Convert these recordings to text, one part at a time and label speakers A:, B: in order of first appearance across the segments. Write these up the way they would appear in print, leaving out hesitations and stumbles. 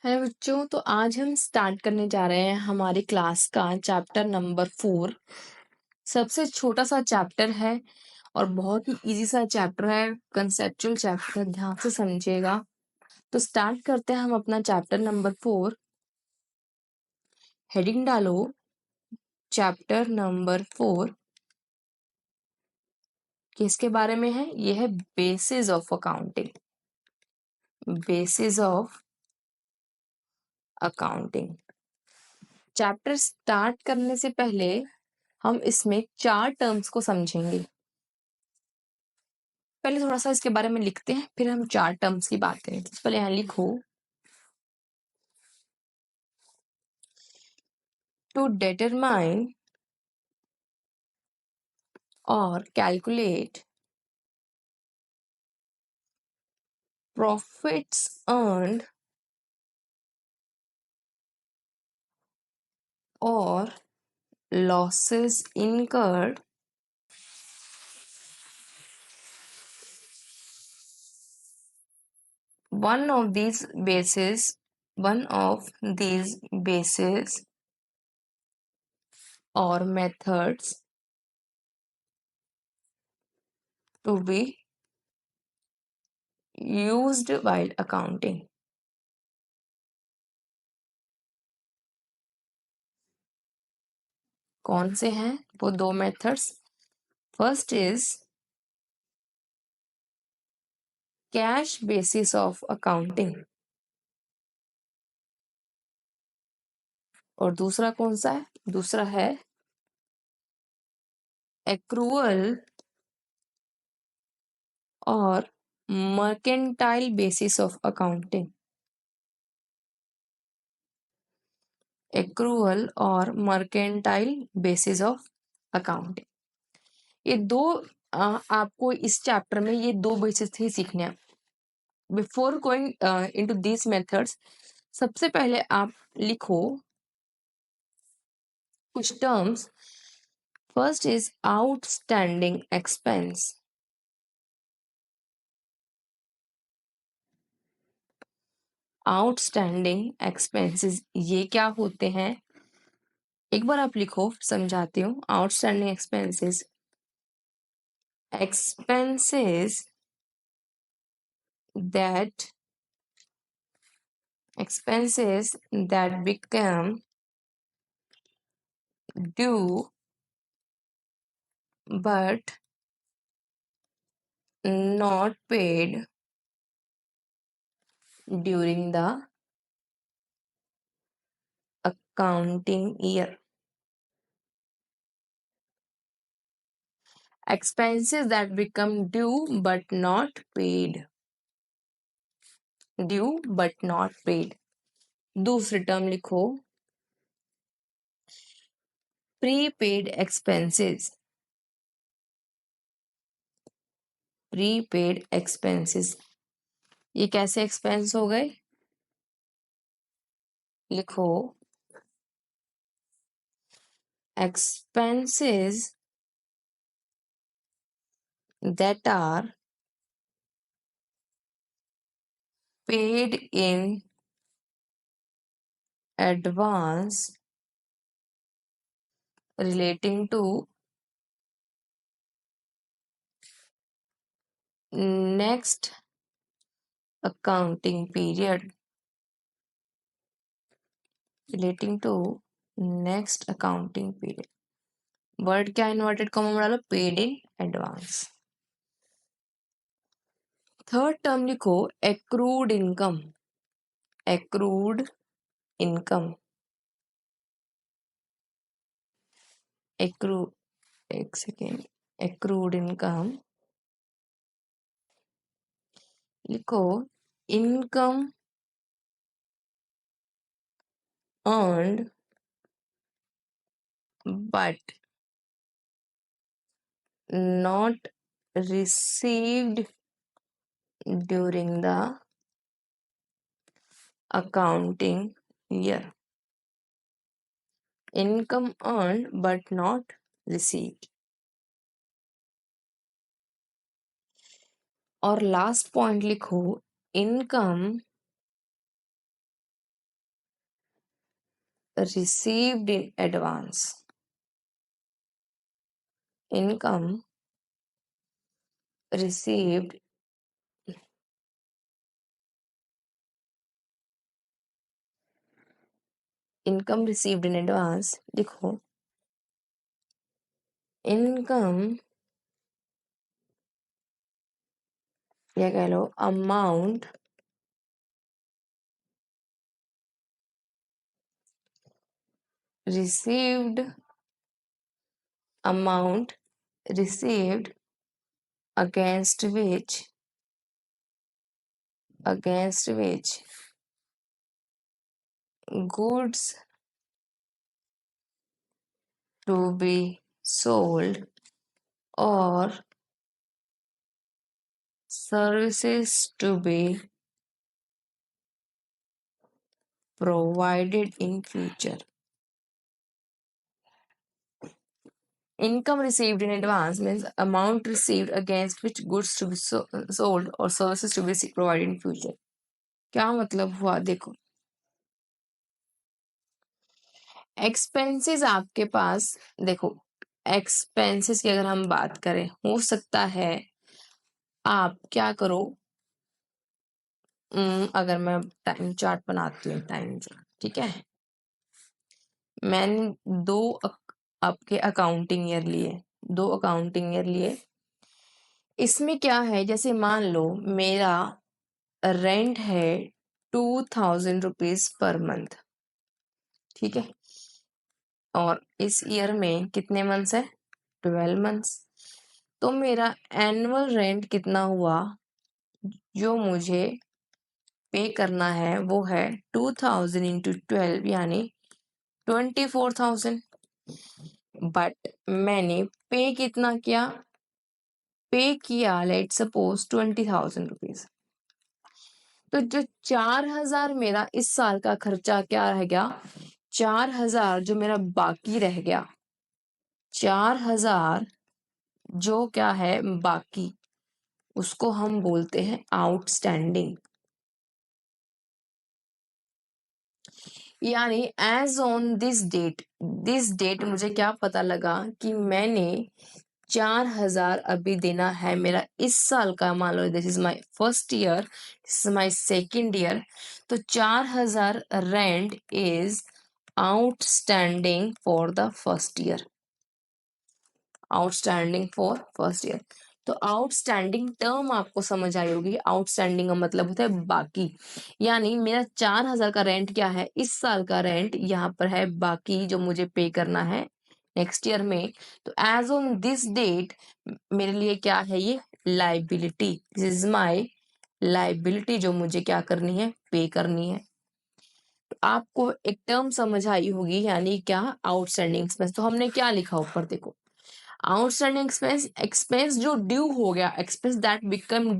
A: Hello बच्चों, तो आज हम स्टार्ट करने जा रहे हैं हमारी क्लास का चैप्टर नंबर 4। सबसे छोटा सा चैप्टर है और बहुत ही इजी सा चैप्टर है, कंसेप्चुअल चैप्टर, ध्यान से समझिएगा। तो स्टार्ट करते हैं हम अपना चैप्टर नंबर 4। हेडिंग डालो, चैप्टर नंबर 4 किसके बारे में है? ये है basis of accounting. Basis of accounting. Chapter start करने से पहले हम इसमें 4 टर्म्स को समझेंगे। पहले थोड़ा सा इसके बारे में लिखते हैं, फिर हम 4 टर्म्स की बात करें। तो पहले यहाँ लिखो, टू डिटरमाइन और कैलकुलेट प्रॉफिट्स अर्न्ड और losses incurred one of these bases or methods to be used while accounting. कौन से हैं वो 2 methods? First is cash basis of accounting और दूसरा कौन सा है? दूसरा है एक्रूअल और mercantile basis of accounting. Accrual और मर्केंटाइल बेसिस ऑफ अकाउंटिंग, ये दो आपको इस चैप्टर में ये 2 बेसिस ही सीखने हैं। Before going into these methods, सबसे पहले आप लिखो कुछ terms. First is outstanding expense. Outstanding expenses ये क्या होते हैं? एक बार आप लिखो, समझाती हूँ। Outstanding expenses, expenses that become due but not paid during the accounting year. Expenses that become due but not paid. Due but not paid. दूसरी टर्म लिखो, prepaid expenses. Prepaid expenses ये कैसे एक्सपेंस हो गए? लिखो, expenses that are paid in advance relating to next accounting period. Relating to next accounting period. Word क्या inverted comma में डालो? Paid in advance. Third term लिखो, accrued income. Accrued income, accrue एक सेकेंड, एक्रूड इनकम लिखो, income earned but not received during the accounting year. Income earned but not received. और last point लिखो, income received in advance. Income received in advance. देखो, income या कह लो amount received against which goods to be sold or services to be provided in future. Income received in advance means amount received against which goods to be sold or services to be provided in future. क्या मतलब हुआ? देखो, expenses आपके पास, देखो expenses की अगर हम बात करें, हो सकता है आप क्या करो, अगर मैं टाइम चार्ट बनाती हूँ, टाइम चार्ट, ठीक है, मैंने आपके अकाउंटिंग ईयर लिए। इसमें क्या है, जैसे मान लो मेरा रेंट है 2000 रुपीज पर मंथ, ठीक है, और इस ईयर में कितने मंथ्स है? 12 मंथ्स। तो मेरा एनुअल रेंट कितना हुआ जो मुझे पे करना है, वो है 2000 इंटू 12 यानी 24,000। बट मैंने पे कितना किया? पे किया लेट सपोज 20,000 रुपीज। तो जो 4,000 मेरा इस साल का खर्चा क्या रह गया? 4,000 जो मेरा बाकी रह गया, 4,000 जो क्या है बाकी, उसको हम बोलते हैं आउटस्टैंडिंग। यानी एज ऑन दिस डेट मुझे क्या पता लगा कि मैंने 4,000 अभी देना है मेरा इस साल का। मान लो this is my first year, this is my second year, तो 4,000 rent is outstanding for the first year. तो आउटस्टैंडिंग टर्म आपको समझ आई होगी। आउटस्टैंडिंग का मतलब होता है बाकी, यानी मेरा 4,000 का रेंट क्या है? इस साल का रेंट यहाँ पर है बाकी, जो मुझे पे करना है नेक्स्ट ईयर में। तो एज ऑन दिस डेट मेरे लिए क्या है? ये liability, this is my liability, जो मुझे क्या करनी है? पे करनी है। तो आपको एक टर्म समझ आई होगी, यानी क्या? Outstanding expense. तो हमने क्या लिखा ऊपर, देखो, आउटस्टैंडिंग एक्सपेंस जो ड्यू हो गया, expense that become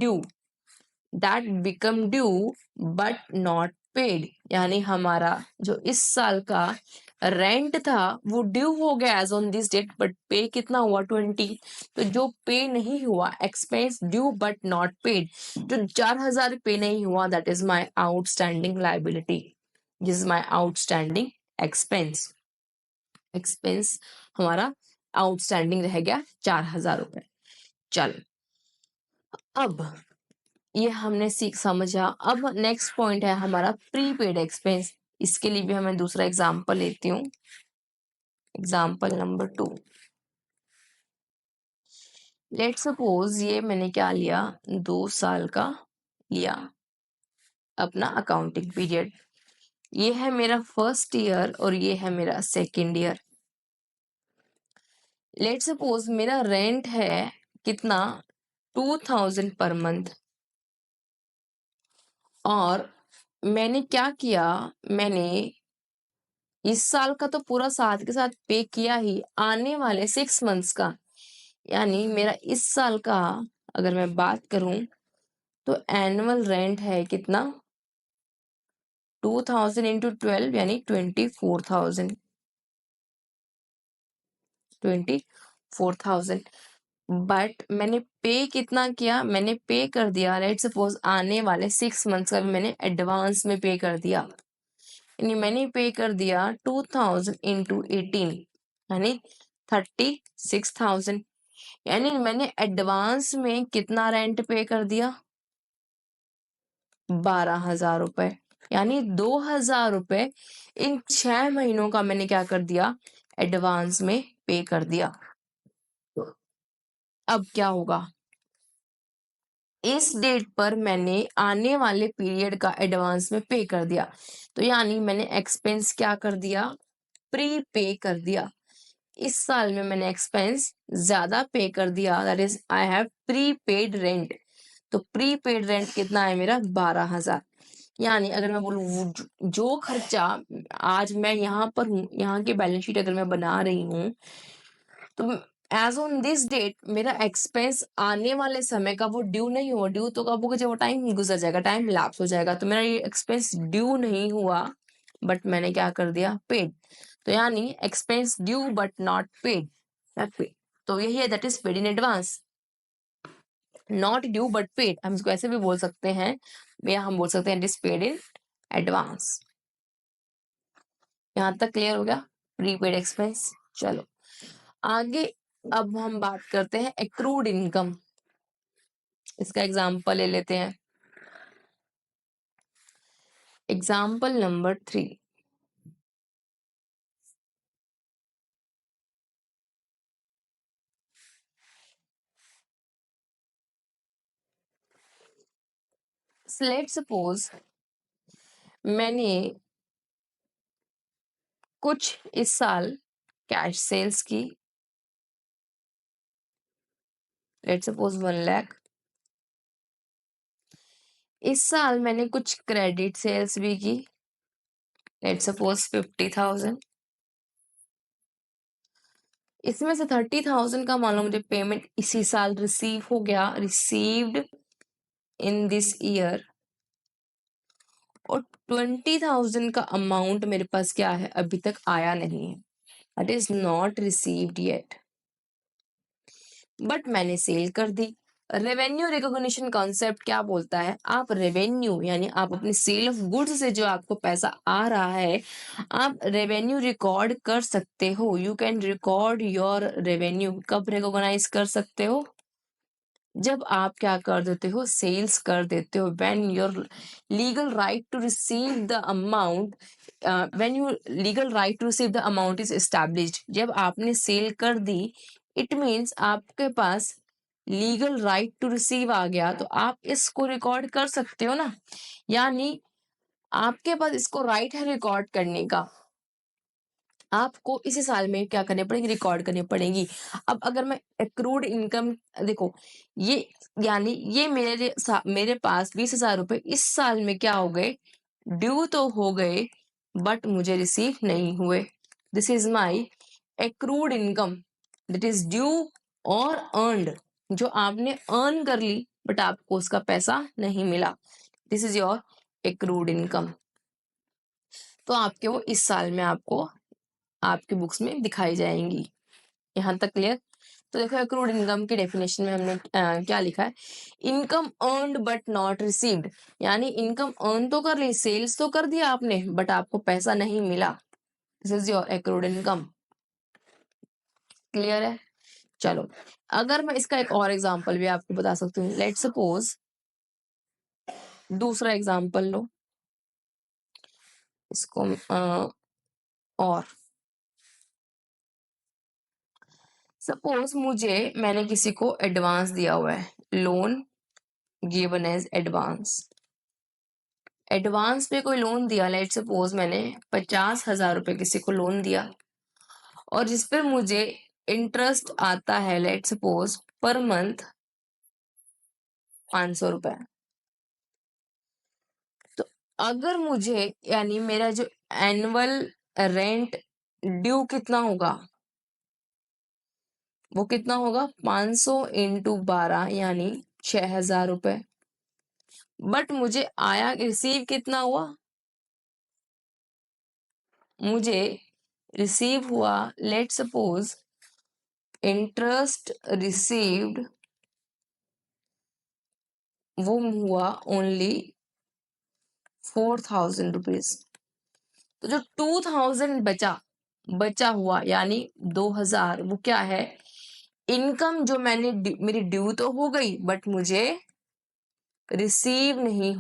A: due but not paid, यानी हमारा जो इस साल का रेंट था वो ड्यू हो गया as on this date, but pay कितना हुआ? 20। तो जो पे नहीं हुआ, expense due but not paid, जो 4,000 पे नहीं हुआ, that is my outstanding liability, this is my outstanding expense हमारा आउटस्टैंडिंग रह गया 4,000 रुपए। चल, अब ये हमने समझा। अब नेक्स्ट पॉइंट है हमारा प्रीपेड एक्सपेंस। इसके लिए भी हमें दूसरा एग्जांपल लेती हूँ, एग्जांपल नंबर 2। लेट सपोज ये मैंने क्या लिया? 2 साल का लिया अपना अकाउंटिंग पीरियड। ये है मेरा फर्स्ट ईयर और ये है मेरा सेकेंड ईयर। लेट सपोज मेरा रेंट है कितना? 2,000 पर मंथ। और मैंने क्या किया? मैंने इस साल का तो पूरा साथ के साथ पे किया ही, आने वाले 6 मंथ्स का, यानी मेरा इस साल का अगर मैं बात करूं तो एनुअल रेंट है कितना? 2,000 इंटू 12 यानी 24,000। बट मैंने पे कितना किया? मैंने पे कर दिया, लेट सपोज आने वाले 6 मंथ्स का भी मैंने एडवांस में पे कर दिया। यानी मैंने पे कर दिया 2000 इंटू 18 यानी 36,000। यानी मैंने एडवांस में कितना रेंट पे कर दिया? 12,000 रुपए। यानी 2,000 रुपए इन 6 महीनों का मैंने क्या कर दिया? एडवांस में पे कर दिया। अब क्या होगा? इस डेट पर मैंने आने वाले पीरियड का एडवांस में पे कर दिया, तो यानी मैंने एक्सपेंस क्या कर दिया? प्री पे कर दिया। इस साल में मैंने एक्सपेंस ज्यादा पे कर दिया, that is I have pre paid rent. तो प्री पेड रेंट कितना है मेरा? 12,000। यानी अगर मैं बोलूँ जो खर्चा आज मैं यहाँ पर हूँ, यहाँ की बैलेंस शीट अगर मैं बना रही हूँ, तो एज ऑन दिस डेट मेरा एक्सपेंस आने वाले समय का वो ड्यू नहीं हुआ। ड्यू तो कब होगा? जब वो टाइम गुजर जाएगा, टाइम लैप्स हो जाएगा। तो मेरा ये एक्सपेंस ड्यू नहीं हुआ, बट मैंने क्या कर दिया? पेड। तो यानी expense due but not paid, तो यही है, that is paid in advance. Not due but paid, हम इसको ऐसे भी बोल सकते हैं, या हम बोल सकते हैं it is paid in advance. यहां तक क्लियर हो गया? Prepaid expense. चलो आगे अब हम बात करते हैं एक्रूड इनकम। इसका एग्जाम्पल ले लेते हैं। Example number 3। लेट्स सपोज मैंने कुछ इस साल कैश सेल्स की, लेट्स सपोज 1 लाख। इस साल मैंने कुछ क्रेडिट सेल्स भी की, लेट्स सपोज 50,000। इसमें से 30,000 का मान लो मुझे पेमेंट इसी साल रिसीव हो गया, रिसीव्ड इन दिस ईयर, और 20,000 का अमाउंट मेरे पास क्या है? अभी तक आया नहीं है, that is not received yet, but मैंने सेल कर दी। रेवेन्यू रिकॉग्निशन कॉन्सेप्ट क्या बोलता है? आप रेवेन्यू यानी आप अपनी सेल ऑफ गुड्स से जो आपको पैसा आ रहा है, आप रेवेन्यू रिकॉर्ड कर सकते हो। You can record your revenue. कब रिकॉग्नाइज कर सकते हो? जब आप क्या कर देते हो? सेल्स कर देते हो। When your legal right to receive the amount, when you legal right to receive the amount is established, जब आपने सेल कर दी, इट मीन्स आपके पास लीगल राइट टू रिसीव आ गया, तो आप इसको रिकॉर्ड कर सकते हो ना। यानी आपके पास इसको राइट है रिकॉर्ड करने का। आपको इसी साल में क्या करने पड़ेगी? रिकॉर्ड करनी पड़ेगी। अब अगर मैं एक्रूड इनकम देखो, ये यानी ये मेरे पास 20,000 रुपए इस साल में क्या हो गए? ड्यू तो हो गए, बट मुझे रिसीव नहीं हुए। This is my accrued income, that is due और अर्नड, जो आपने अर्न कर ली बट आपको उसका पैसा नहीं मिला। This is your accrued income. तो आपके वो इस साल में आपको आपके बुक्स में दिखाई जाएंगी। यहाँ तक क्लियर? तो देखो एक्रूड इनकम की डेफिनेशन में हमने क्या लिखा है? Income earned but not received, यानी इनकम अर्न तो कर ली, सेल्स तो कर दिया आपने, बट आपको पैसा नहीं मिला। This is your accrued income. Clear है? चलो अगर मैं इसका एक और एग्जांपल भी आपको बता सकती हूँ, लेट्स सपोज दूसरा एग्जांपल लो इसको, और सपोज मैंने किसी को एडवांस दिया हुआ है, loan given as advance. Advance पे कोई लोन दिया, लेट सपोज मैंने 50,000 रुपए किसी को लोन दिया, और जिस पर मुझे इंटरेस्ट आता है लेट सपोज पर मंथ 500 रुपए। तो अगर मुझे यानी मेरा जो एनुअल रेंट ड्यू कितना होगा? वो कितना होगा? 500 इंटू 12 यानी 6,000 रुपए। बट मुझे आया रिसीव कितना हुआ? मुझे रिसीव हुआ लेट सपोज इंटरेस्ट रिसीव्ड वो हुआ ओनली 4,000 रुपीज। तो जो 2000 बचा हुआ यानी 2000 वो क्या है, इनकम जो मेरी ड्यू तो हो गई बट मुझे रिसीव नहीं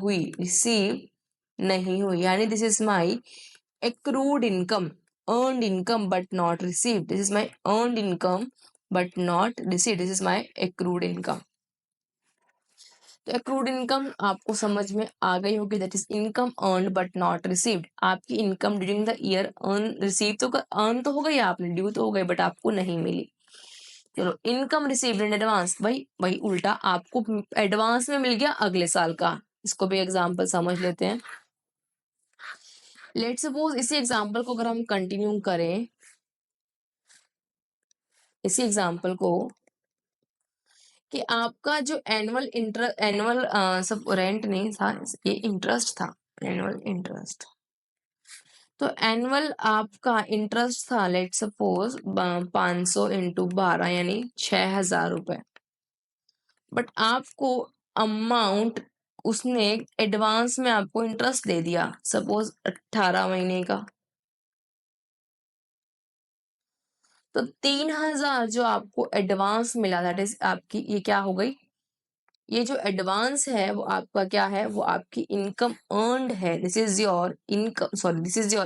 A: हुई यानी this is my accrued income, earned income but not received. This is my earned income but not received. This is my accrued income. तो accrued income आपको समझ में आ गई होगी, that is income earned but not received. आपकी income during the year earn तो हो गई आपने, ड्यू तो हो गई बट आपको नहीं मिली. चलो इनकम रिसीव्ड इन एडवांस, वही उल्टा आपको एडवांस में मिल गया अगले साल का. इसको भी एग्जाम्पल समझ लेते हैं. लेट्स सपोज इसी एग्जाम्पल को अगर हम कंटिन्यू करें, इसी एग्जाम्पल को कि आपका जो एनुअल सब रेंट नहीं था, ये इंटरेस्ट था, एनुअल इंटरेस्ट. तो एनुअल आपका इंटरेस्ट था लेट सपोज 500 इंटू 12 यानी 6000 रुपए. बट आपको अमाउंट उसने एडवांस में आपको इंटरेस्ट दे दिया सपोज 18 महीने का. तो 3000 जो आपको एडवांस मिला, दैट इज आपकी ये क्या हो गई, ये जो एडवांस है वो आपका क्या है, वो आपकी इनकम अर्नड है. This is your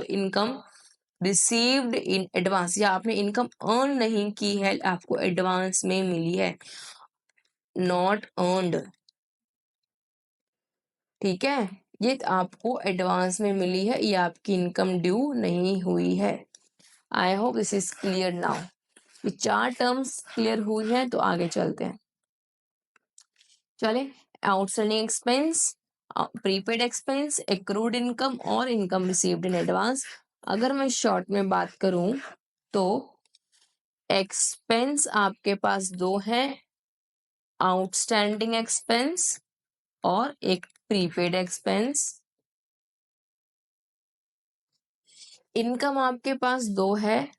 A: income received in advance, या आपने इनकम अर्न नहीं की है, आपको एडवांस में मिली है, नॉट अर्नड. ठीक है, ये आपको एडवांस में मिली है, ये आपकी इनकम ड्यू नहीं हुई है. I hope this is clear now. ये 4 टर्म्स क्लियर हुई है तो आगे चलते हैं. चले, outstanding expense, prepaid expense, accrued income और इनकम रिसीव्ड इन एडवांस. अगर मैं शॉर्ट में बात करूं तो एक्सपेंस आपके पास दो है, आउटस्टैंडिंग एक्सपेंस और एक प्रीपेड एक्सपेंस. इनकम आपके पास दो है,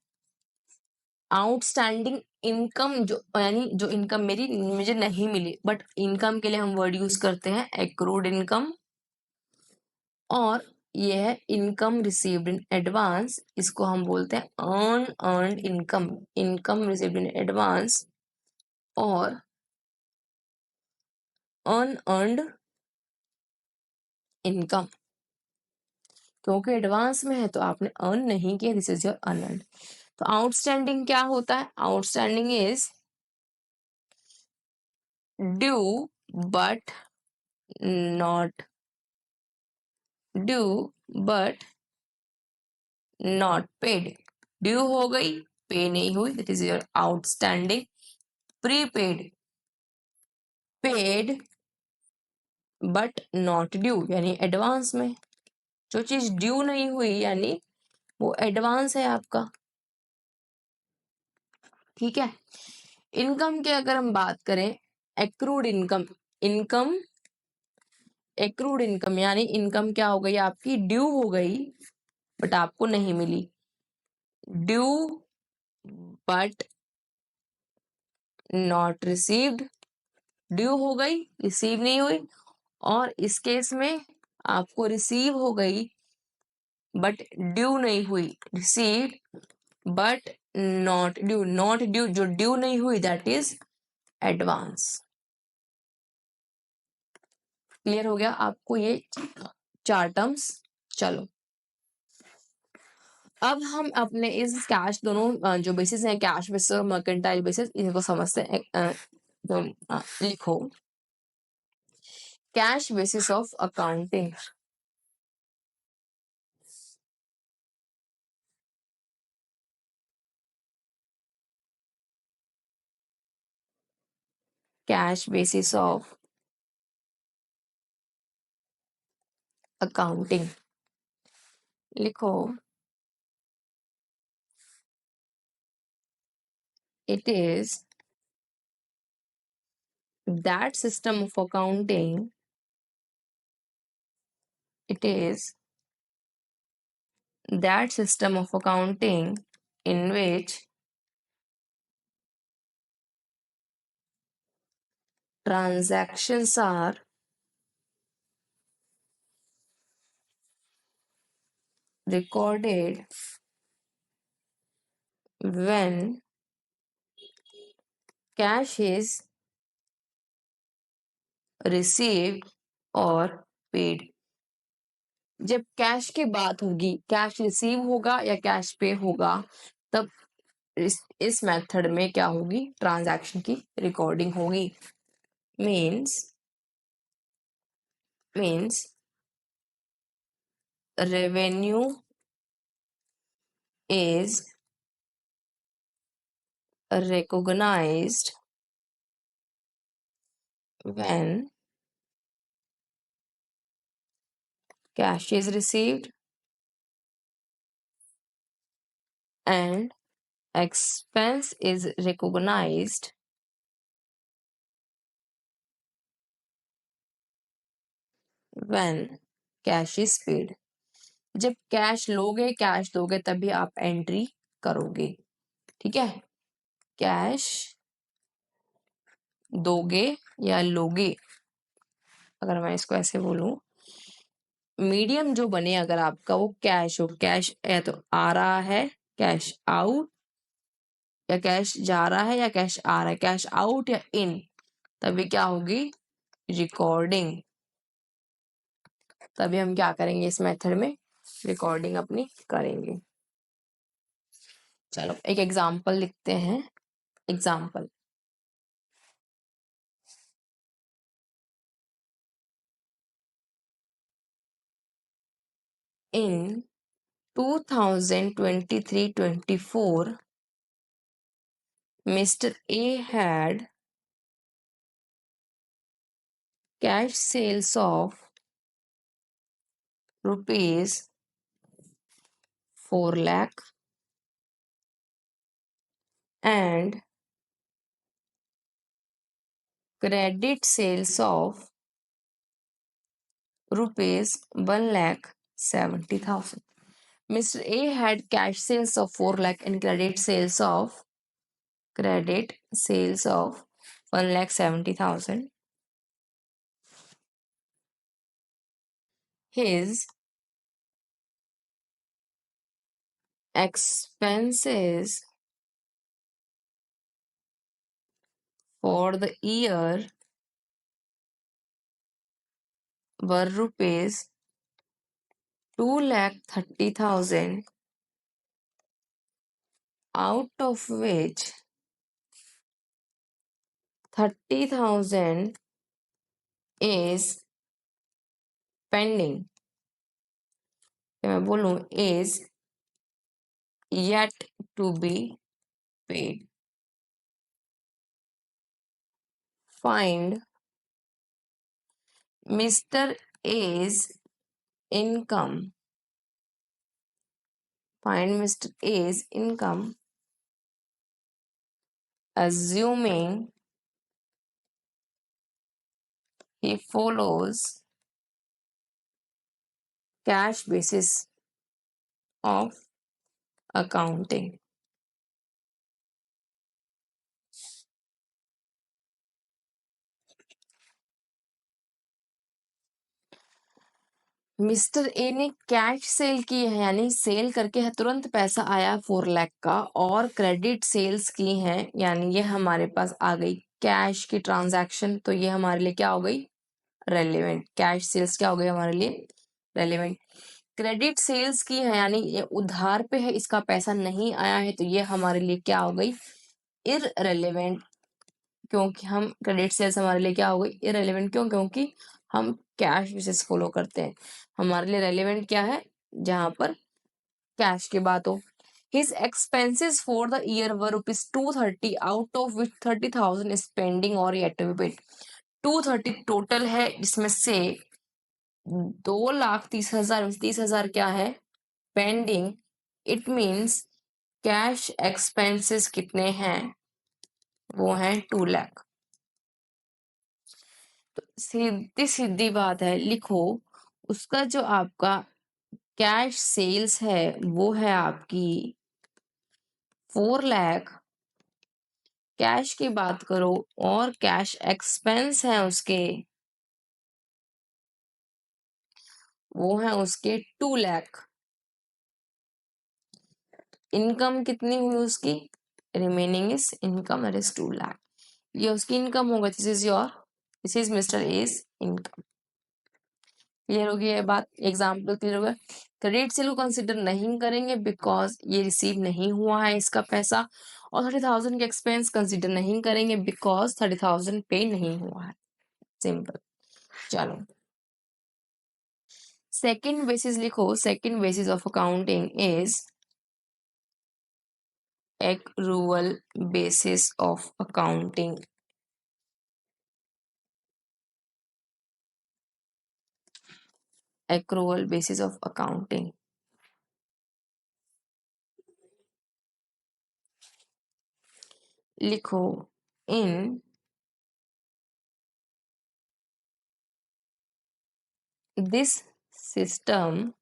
A: आउटस्टैंडिंग इनकम जो यानी जो इनकम मेरी मुझे नहीं मिली, बट इनकम के लिए हम वर्ड यूज करते हैं एक्रूड इनकम. और ये है इनकम रिसीव्ड इन एडवांस, इसको हम बोलते हैं earned income, income received in advance और अनअर्न्ड इनकम. क्योंकि एडवांस में है तो आपने अर्न नहीं किया, दिस इज योर अनअर्न्ड. तो आउटस्टैंडिंग क्या होता है, outstanding is due but not paid. Due हो गई, पे नहीं हुई, that is your outstanding. Prepaid, paid but not due यानी एडवांस में. जो चीज ड्यू नहीं हुई यानी वो एडवांस है आपका. ठीक है. इनकम की अगर हम बात करें, एक्रूड इनकम, एक्रूड इनकम यानी इनकम क्या हो गई आपकी, ड्यू हो गई बट आपको नहीं मिली, due but not received. Due हो गई, रिसीव नहीं हुई. और इस केस में आपको रिसीव हो गई बट ड्यू नहीं हुई, रिसीव्ड बट नॉट ड्यू जो ड्यू नहीं हुई दैट इज एडवांस. क्लियर हो गया आपको ये 4 टर्म्स. चलो अब हम अपने इस कैश दोनों जो बेसिस हैं, कैश बेसिस और मर्केंटाइल बेसिस, इनको समझते हैं. तो लिखो cash basis of accounting. Cash basis of accounting लिखो, it is that system of accounting, it is that system of accounting in which transactions are recorded when cash is received or paid। जब cash की बात होगी, cash receive होगा या cash पे होगा, तब इस मेथड में क्या होगी, ट्रांजैक्शन की रिकॉर्डिंग होगी। Means revenue is recognized when cash is received and expense is recognized when cash is paid। जब कैश लोगे, कैश दोगे, तभी आप एंट्री करोगे। ठीक है, कैश दोगे या लोगे, अगर मैं इसको ऐसे बोलूं, मीडियम जो बने अगर आपका वो कैश हो, कैश या तो आ रहा है, कैश आउट, या कैश जा रहा है या कैश आ रहा है, कैश आउट या इन, तभी क्या होगी, रिकॉर्डिंग। तभी हम क्या करेंगे, इस मेथड में रिकॉर्डिंग अपनी करेंगे। चलो एक एग्जांपल लिखते हैं। Example, in 2023-24 Mr. A had cash sales of rupees 4 lakh and credit sales of rupees 1,70,000। Mr. A had cash sales of 4 lakh and credit sales of 1,70,000। His expenses for the year were rupees 2,30,000, out of which 30,000 is pending। मैं बोलूं is yet to be paid। Find Mr. A's income। Find Mr. A's income assuming he follows cash basis of accounting। Mister A ने cash cell की है, यानी cell करके है, तुरंत पैसा आया 4 लाख का, और क्रेडिट सेल्स की है, यानी ये हमारे पास आ गई कैश की ट्रांजैक्शन, तो ये हमारे लिए क्या हो गई, रेलेवेंट। कैश सेल्स क्या हो गई हमारे लिए, रेलेवेंट। क्रेडिट सेल्स की है, यानी ये उधार पे है, इसका पैसा नहीं आया है, तो ये हमारे लिए क्या हो गई, इररेलेवेंट। क्योंकि हम क्रेडिट सेल्स हमारे लिए क्या हो गई, इररेलेवेंट। क्यों, क्योंकि हम कैश बेसिस फॉलो करते हैं। हमारे लिए रेलेवेंट क्या है, जहां पर कैश की बात हो। His expenses for the year were rupees 230, out of which 30,000 is pending or yet to be paid। 230 total है, जिसमें से 2,30,000 में 30,000 क्या है, pending. It means cash expenses कितने हैं, वो हैं 2 लाख। तो सीधी सीधी बात है, लिखो उसका जो आपका कैश सेल्स है वो है आपकी 4 लाख। कैश की बात करो और कैश एक्सपेंस है उसके, वो है उसके 2 लाख। इनकम कितनी हुई उसकी, remaining is income that is 2 lakh, ये उसकी इनकम होगा, this is mister as income. Clear हो गया ये बात, एग्जाम्पल क्लियर हो गया। क्रेडिट सेल को कंसिडर नहीं करेंगे बिकॉज ये रिसीव नहीं हुआ है इसका पैसा, और 30,000 के एक्सपेंस कंसिडर नहीं करेंगे बिकॉज 30,000 पे नहीं हुआ है, सिंपल। चलो सेकेंड बेसिस लिखो, second basis of accounting is accrual basis of accounting, accrual basis of accounting। लिखो in this system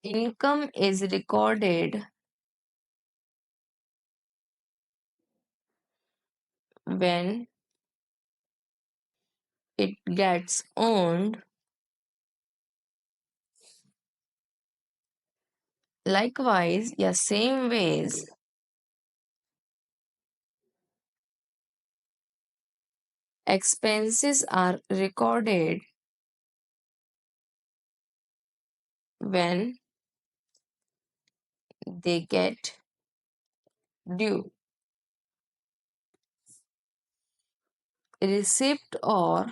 A: income is recorded when it gets earned, likewise या same ways expenses are recorded when they get due। receipt or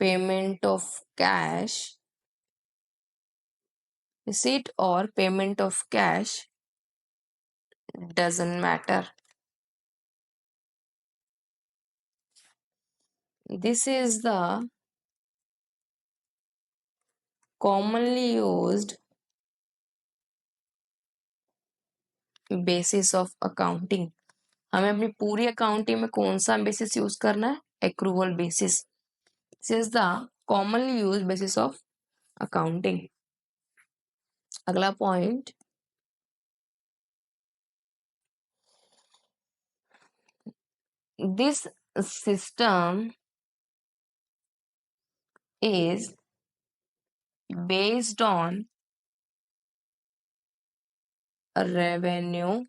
A: payment of cash, receipt or payment of cash doesn't matter। This is the commonly used basis of accounting। हमें अपनी पूरी accounting में कौन सा basis use करना है, accrual basis. This is the commonly use basis of accounting. अगला point, this system is based on a revenue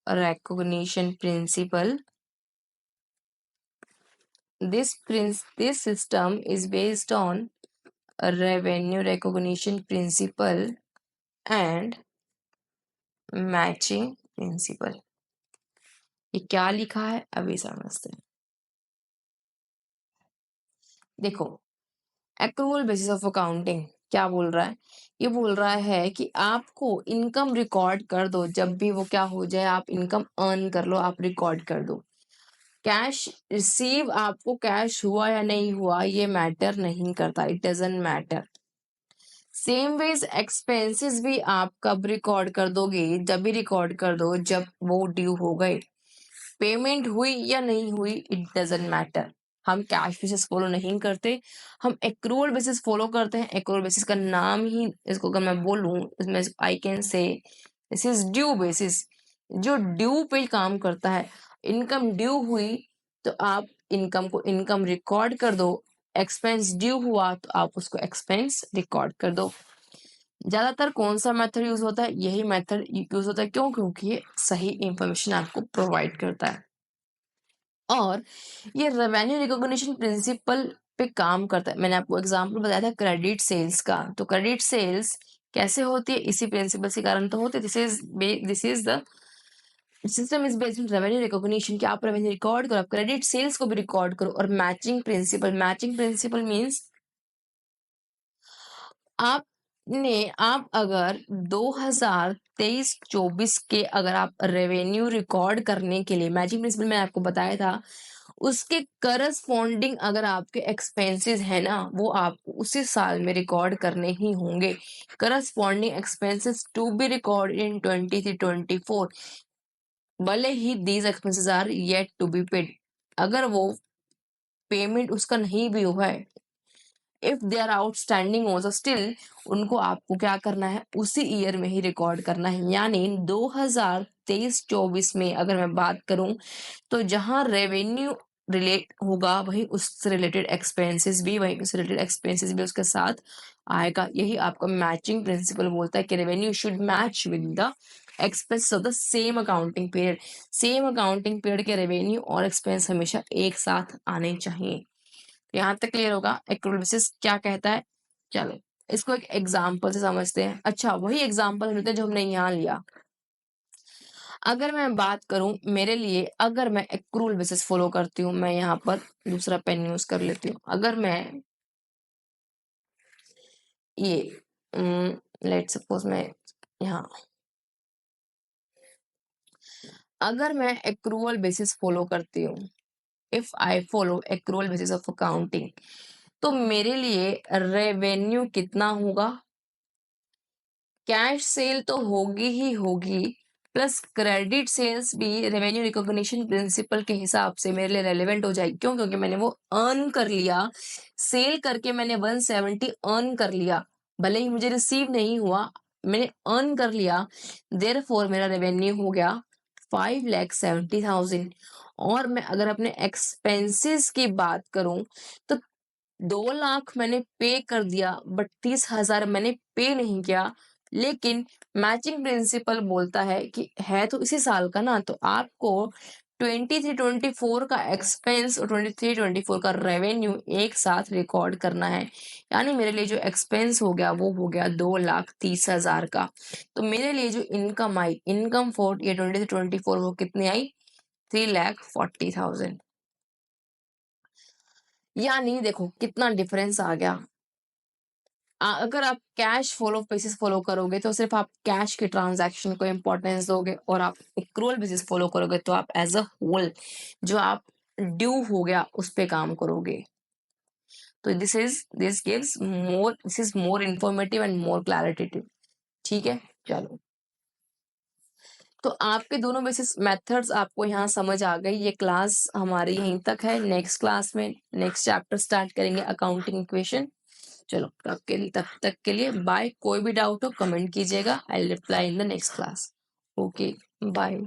A: recognition principle। This system is based on a revenue recognition principle and matching principle। ये क्या लिखा है अभी समझते हैं। देखो accrual basis of accounting क्या बोल रहा है, ये बोल रहा है कि आपको इनकम रिकॉर्ड कर दो, जब भी वो क्या हो जाए आप इनकम अर्न कर लो, आप रिकॉर्ड कर दो। कैश रिसीव, आपको कैश हुआ या नहीं हुआ ये मैटर नहीं करता, it doesn't matter. Same wage expenses भी आप कब रिकॉर्ड कर दोगे, जब भी रिकॉर्ड कर दो जब वो ड्यू हो गए। पेमेंट हुई या नहीं हुई इट डजंट मैटर, हम कैश बेसिस फॉलो नहीं करते, हम एक्रूवल बेसिस फॉलो करते हैं। एक्रूवल बेसिस का नाम ही, इसको अगर मैं बोलूं इसमें I can say this is due basis, जो ड्यू पे काम करता है। इनकम ड्यू हुई तो आप इनकम को इनकम रिकॉर्ड कर दो, एक्सपेंस ड्यू हुआ तो आप उसको एक्सपेंस रिकॉर्ड कर दो। ज्यादातर कौन सा मेथड यूज होता है, यही मेथड यूज होता है। क्यों? क्योंकि ये सही इंफॉर्मेशन आपको प्रोवाइड करता है और ये रेवेन्यू रिकॉग्निशन प्रिंसिपल पे काम करता है। मैंने आपको एग्जांपल बताया था क्रेडिट सेल्स का, तो क्रेडिट सेल्स कैसे होती है, इसी प्रिंसिपल के कारण तो होती है। This is the system is based on revenue recognition, कि आप रेवेन्यू रिकॉर्ड करो, आप क्रेडिट सेल्स को भी रिकॉर्ड करो। और मैचिंग प्रिंसिपल मींस आप अगर 2023-24 के अगर आप रेवेन्यू रिकॉर्ड करने के लिए, मैचिंग प्रिंसिपल मैंने आपको बताया था, उसके करस्पॉन्डिंग अगर आपके एक्सपेंसेस है ना, वो आपको उसी साल में रिकॉर्ड करने ही होंगे। Corresponding expenses to be record in 23-24, भले ही these expenses are yet to be paid, अगर वो पेमेंट उसका नहीं भी हुआ है, if they are outstanding also still, उनको आपको क्या करना है, उसी ईयर में ही रिकॉर्ड करना है। यानी 2023-24 में अगर मैं बात करूं तो जहां रेवेन्यू रिलेट होगा वही उससे रिलेटेड एक्सपेंसेस भी उसके साथ आएगा। यही आपका मैचिंग प्रिंसिपल बोलता है कि revenue should match with the expense of the same accounting period. Same accounting period के रेवेन्यू और एक्सपेंस हमेशा एक साथ आने चाहिए। यहाँ तक क्लियर होगा एक्रूअल बेसिस क्या कहता है। चलो इसको एक एग्जाम्पल से समझते हैं। अच्छा वही एग्जाम्पल लेते हैं जो हमने यहाँ लिया। अगर मैं बात करूं मेरे लिए, अगर मैं एक्रूअल बेसिस फॉलो करती हूँ, मैं यहाँ पर दूसरा पेन यूज कर लेती हूँ। अगर मैं ये लेट सपोज मैं यहाँ, अगर मैं एक्रूअल बेसिस फॉलो करती हूँ, if I follow accrual basis of accounting, तो मेरे लिए रेवेन्यू कितना होगा? कैश सेल तो होगी ही होगी, प्लस क्रेडिट सेल्स भी रेवेन्यू रिकॉग्निशन प्रिंसिपल के हिसाब से मेरे लिए रेलेवेंट हो जाएगी। क्यों? क्योंकि मैंने वो अर्न कर लिया, सेल करके मैंने 170 अर्न कर लिया, भले ही मुझे रिसीव नहीं हुआ, मैंने अर्न कर लिया, देयरफॉर मेरा रेवेन्यू हो गया 5,70,000। और मैं अगर अपने एक्सपेंसेस की बात करूं तो 2 लाख मैंने पे कर दिया, बट 30,000 मैंने पे नहीं किया। लेकिन मैचिंग प्रिंसिपल बोलता है कि है तो इसी साल का ना, तो आपको 23-24 का एक्सपेंस और 23-24 का रेवेन्यू एक साथ रिकॉर्ड करना है। यानी मेरे लिए जो एक्सपेंस हो गया वो हो गया 2,30,000 का। तो मेरे लिए जो इनकम आई, इनकम फॉर ये 23-24 वो कितनी आई? 3,40,000। यानी देखो कितना डिफरेंस आ गया। अगर आप कैश फॉलो बेसिस फॉलो करोगे तो सिर्फ आप कैश के ट्रांजैक्शन को इंपॉर्टेंस दोगे, और आप एक्रूअल बेसिस फॉलो करोगे तो आप एज अ होल जो आप ड्यू हो गया उस पे काम करोगे। तो this is more informative and more claritative. ठीक है, चलो। तो आपके दोनों बेसिस मेथड्स आपको यहाँ समझ आ गई। ये क्लास हमारी यहीं तक है। नेक्स्ट क्लास में नेक्स्ट चैप्टर स्टार्ट करेंगे, अकाउंटिंग इक्वेशन। चलो तब तक के लिए बाय। कोई भी डाउट हो कमेंट कीजिएगा, I will reply in the next class. Okay, bye.